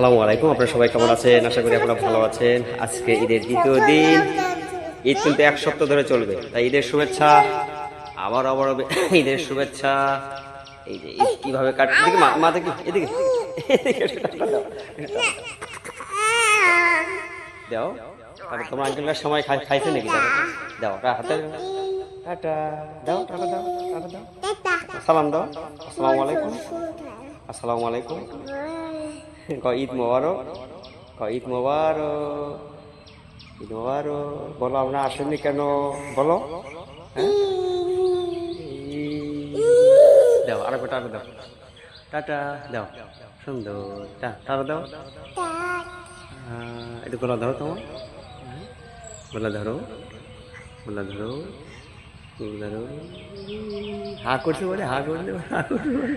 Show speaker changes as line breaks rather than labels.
আসসালামু আলাইকুম। আপনারা সবাই কেমন আছেন? আশা করি আপনারা ভালো আছেন। আজকে ঈদের দ্বিতীয় দিন। ঈদ কিন্তু এক সপ্তাহ ধরে চলবে, তাই ঈদের শুভেচ্ছা। আবার আবার ঈদের শুভেচ্ছা। এই যে ঈদ কিভাবে কাটবে, এদিকে মা দেখি, এদিকে এদিকে দাও। তারপর তোমার আঙ্কেলটার সময় খাইছে নাকি? দাও দাও, হাতে টাটা দাও, টাটা দাও, টাটা দাও, সালাম দাও। আসসালামু আলাইকুম, আসসালামু আলাইকুম। ঈদ মোবারক, ঈদ মোবারক, ঈদ মোবারক। বলো আমরা আসেননি কেন বলো? হ্যাঁ, দাও আরো টাটা দাও, টাটা দাও, সুন্দর টাটা দাও। একটু গলা ধরো তোমার, গলা ধরো, গলা ধরো, গলা ধরো। হা করছে বলে, হা করছে বলে, হা করছে বলে।